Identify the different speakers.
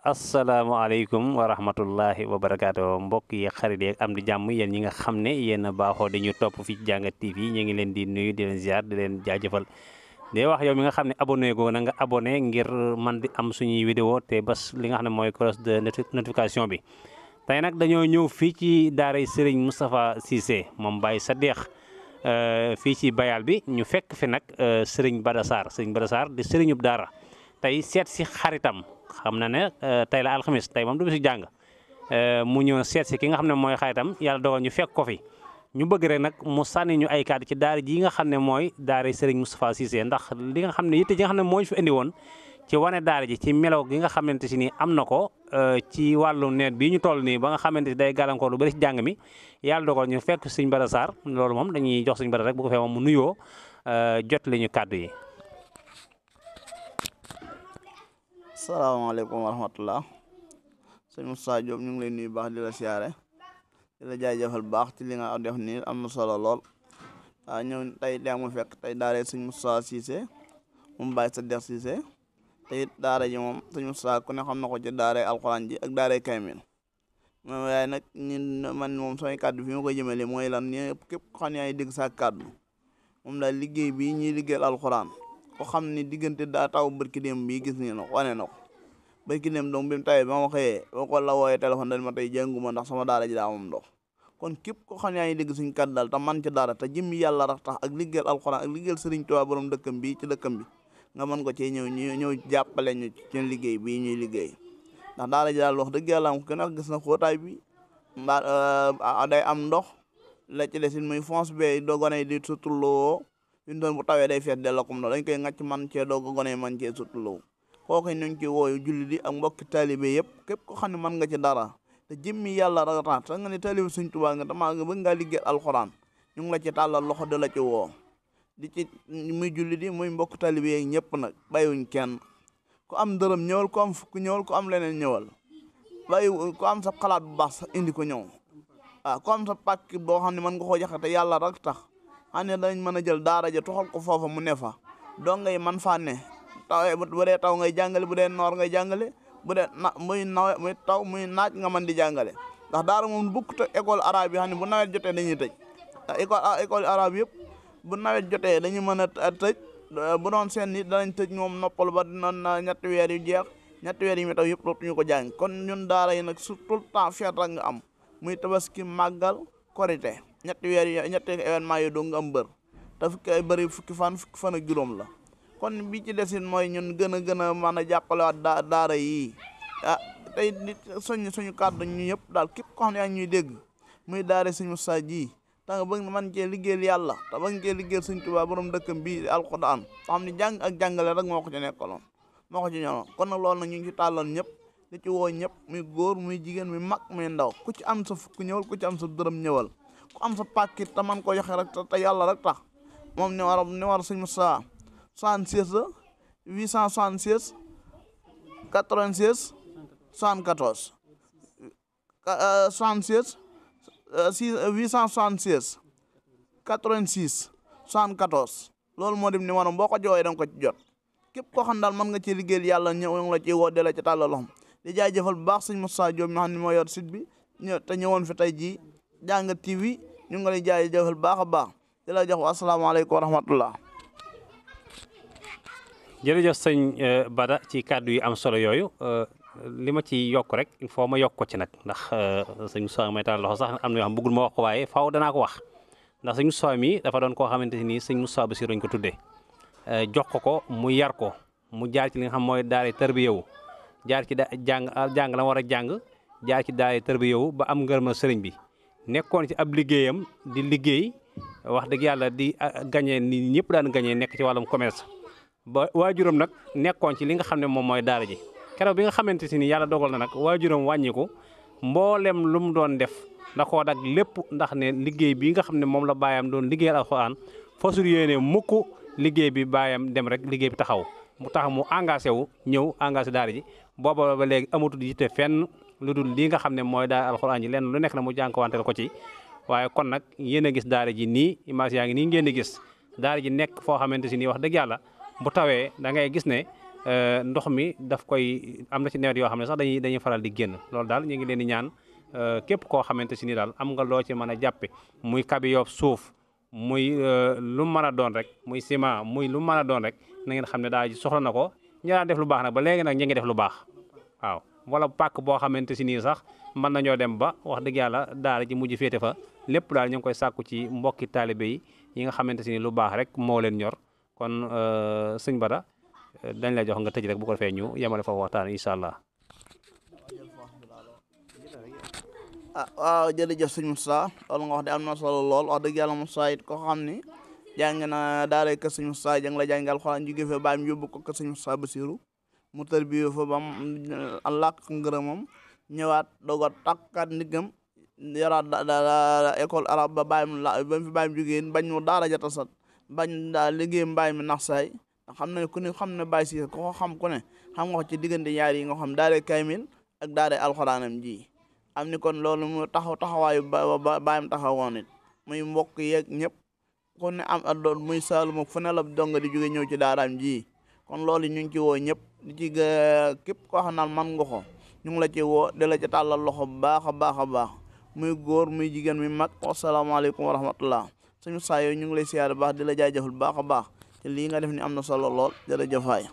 Speaker 1: asalaamaaleykum wa rahmatullahi wa barakaatu mbokk yi xarit yi am di jàmm yéen ñi nga xam ne yéen a baaxoo di ñu topp fii ci Jàngat TV ñu ngi leen di nuyu di leen ziar di leen jaajëfal di wax yow mi nga xam ne abonné goo na nga abonné ngir man di am suñuy vidéo te bas li nga xam ne mooy cloche de notification bi. tey nag dañoo ñëw fii ci daaray Serigne Moustapha Cissé moom Baye Sadikh fii ci bayal bi ñu fekk fi nag Serigne Bada Sarr di Serignub daara tey seet si xaritam. xam na ne tey la alxamis tey moom du si jàng mu ñëw seet si ki nga xam ne mooy xaritam yàlla dogal ñu fekk ko fi ñu bëgg rek nag mu sànni ñu ay kàddu ci daara ji nga xam ne mooy daara Serigne Moustapha Cissé ndax li nga xam ne yitte ji nga xam ne moo ñu fi indi woon ci wane daara ji ci melaw gi nga xamante si nii am na ko ci wàllu net bii ñu toll nii ba nga xamante si day gàllankoor lu bëri si jàng mi yàlla dogal ñu fekk Serigne Bada Sarr loolu moom dañuy jox Serigne Bada rek bu ko fee moom mu nuyoo jot li ñu kàddu yi.
Speaker 2: salaamaaleykum wa rahmatullah sëñ Moussa Diop ñu ngi lay nuyu baax di la siyaare di la jaajëfal baax ci li nga def nii am na solo lool waaw ñëw tey daa mu fekk tey daara sëñ Moussa Cissé moom Baye Sadikh Cissé te it daara ji moom sëñ Moussa ku ne xam na ko ci daara alxuraan ji ak daara kaamil moom waaye nag man moom samay kàddu fi ma koy jëmale mooy lan ñëpp képp ko xam ne yaa ngi dégg sa kàddu moom daal liggéey bii ñuy liggéeyal alxuraan ko xam ni diggante daa taw barki dem bii gis ni na wane na ko barki dem donc bi mu tawee ba ma xëyee ba ko la wooyee téléphone dañ ma tey jànguma ndax sama daara ji daa moom ndox kon képp ko xam ne yaa ngi dégg suñ kat daal te man ci daara te jëmmi yàlla rax tax ak liggéeyal alxuraan ak liggéeyal Sëriñ Tuubaa borom dëkkam bi ci dëkkam bi nga mën ko cee ñëw jàppale ñu ci liggéey bii ñuy liggéey ndax daara ji daal wax dëgg yàlla am ko gën a gis na xóotaay bi mbaa day am ndox la ci desin muy fonce be doo gone di sutulloo ñu doon bu tawee day fees della comme no dañ koy ngàcc man cee doog gone man cee sutulloo kooku ñu ngi ci wooyu julli di ak mbokki taalibe yëpp képp ko xam ne mën nga ci dara te jëmmi yàlla rataat te nga ne taalibe Sëñ Tuubaa nga damaa nga bëgg ngaa liggéey alxuraan ñu ngi la ci tàllal loxo di la ci woo di ci muy julli di muy mbokki taalibe yeeg ñëpp nag bàyyiwuñ kenn ku am dërëm ñëwal ku am fukk ñëwal ku am leneen ñëwal bàyyi ku am sa xalaat bu baax sax indi ko ñëw waaw ku am sa pàkk boo xam ne mën nga koo joxe te yàlla rek tax xam ne dañ mën a jël daara ja toxal ko foofa mu ne fa doo ngay man faa ne taw bu dee taw ngay jàngale bu dee noor ngay jàngale bu dee muy taw muy naaj nga mën di jàngale ndax daara moom bukkut ak école arabe yi xam ne bu nawet jotee dañuy tëj ndax école arabe yëpp bu nawet jotee dañuy mën a tëj bu doon seen nit danañ tëj moom noppal ba dina ñetti weer yu jeex ñetti weer yi mi taw yëpp dootuñu ko jàng kon ñun daara yi nag surtout tout le temps feet rek nga am muy tabaski màggal korite ñetti événement yi doo nga am bër te fukki fan ak juróom la kon bi ci desin mooy ñun gën a mën a jàppalewaat daara yi tey nit suñu kàddu ñu yëpp daal képp ko xam ne yaa ñuy dégg muy daara Sëñ Moussa ji te nga bëgg man cee liggéeyal yàlla te bëgg cee liggéeyal Sëñ Tuubaa borom dëkkam bii alxuraan xam ne jàng ak jàngale rek moo ko ci nekkaloon moo ko ci ñoroon kon nag loolu nag ñu ngi ci tàllal ñëpp di ci woo ñëpp muy góor muy jigéen muy mag muy ndaw ku ci am sa fukk ñëwal ku ci am sa dërëm ñëwal ku am sa pàkkit te man ko joxe rek te yàlla rek tax moom ni war Sëñ Moussa 76 la 876 96 74 76 876 86 74 loolu moo dem ni maanaam boo ko jooyee da nga ko ci jot képp koo xam daal mën nga ci liggéeyal yàlla ñëw la ci woo de la ci tàllal loxo di jaajëfal bu baax Sëñ Moussa Diop mi nga xam ne moo yor site bi te ñëwoon fi tey jii Jàngat TV ñu ngi lay jaajëfal baax a baax di la jox asalaamaaleykum wa rahmatullah.
Speaker 1: jërëjëf sëñ Bada ci kàddu yi am solo yooyu li ma ci yokk rek il faut ma yokk ko ci nag ndax sëñ Moussa may taal loxo sax am na yoo xam bëggul ma wax ko waaye faaw danaa ko wax ndax sëñ Moussa mi dafa doon koo xamante ni sëñ Moussa Bassirou lañ ko tuddee jox ko mu yar ko mu jaar ci li nga xam mooy daara tarbiyewu jaar ci jàng la war a jàng jaar ci daara tarbiyewu ba am ngërëma sëriñ bi nekkoon ci ab liggéeyam di liggéey wax dëgg yàlla di gagné ni ñëpp daan gagné nekk ci wàllum commerce ba waajuram nag nekkoon ci li nga xam ne moom mooy daara ji keroog bi nga xamante si ni yàlla dogal na nag waajuram wàññiku mboolem lu mu doon def da koo dag lépp ndax ne liggéey bi nga xam ne moom la baayam doon liggéeyal alxuraan fasul yéene mukk liggéey bi baayam dem rek liggéey bi taxaw mu tax mu engagé wu ñëw engagé daara ji booba ba léegi amatul yitte fenn lu dul lii nga xam ne mooy daara alxuraan ji lenn lu nekk na mu jànkuwanteel ko ci waaye kon nag yéen a gis daara ji nii image yaa ngi nii ngeen di gis daara ji nekk foo xamante si nii wax dëgg yàlla bu tawee da ngay gis ne ndox mi daf koy am na ci nawet yoo xam ne sax dañuy faral di génn loolu daal ñu ngi leen di ñaan képp koo xamante si ni daal am nga loo ci mën a jàppe muy kabi yoob suuf muy lu mën a doon rek muy ciment muy lu mën a doon rek na ngeen xam ne daal soxla na ko ñu daan def lu baax nag ba léegi nag ñu ngi def lu baax waaw wala pàkk boo xamante si nii sax mën nañoo dem ba wax dëgg yàlla daara ji mujj féete fa lépp daal ñu ngi koy sàkku ci mbokki taalibe yi nga xamante si ni lu baax rek moo leen ñor kon sëñ Bada dañ lay jox nga tëj rek bu ko defee ñu yemale foofu waxtaan incha allah.
Speaker 2: waaw jërëjëf sëñ Moussa loolu nga wax de am na solo lool wax dëgg yàlla Moussa it ko xam ni jàng na daara kër sëñ Moussa jàng la jàngal Alxuraan jóge fa baam yóbbu ko kër sëñ Moussa Bassirou mu tërbiyo fa bam làkk ngërëmam ñëwaat doog a takkaat ndiggam yoraat école arabe ba bàyyim la ba fi bàyyim jógee bañ mu daara jata sat bañ daa liggéey mbaay mi nax saay xam ne ku ne xam ne Baye Cissé ko xam ku ne xam nga ko ci diggante ñaar yi nga xam daara kaymil ak daara alxuraanam ji am ni kon loolu mu taxawaayu bàyyim taxawoon it muy mbokk yeeg ñëpp ku ne am doon muy Saalum fu ne la donga di jóge ñëw ci daaraam ji kon loolu ñu ngi ci woo ñëpp di ci képp koo xam naan man nga ko ñu ngi la ci woo di la ci tàllal loxo bu baax a baax a baax muy góor muy jigéen muy mag wasalaamaaleykum wa rahmatullah suñu saa yooyu ñu ngi lay siyaare baax di la jaajëfal baax a baax te lii nga def ni am na solo lool jërëjëf waay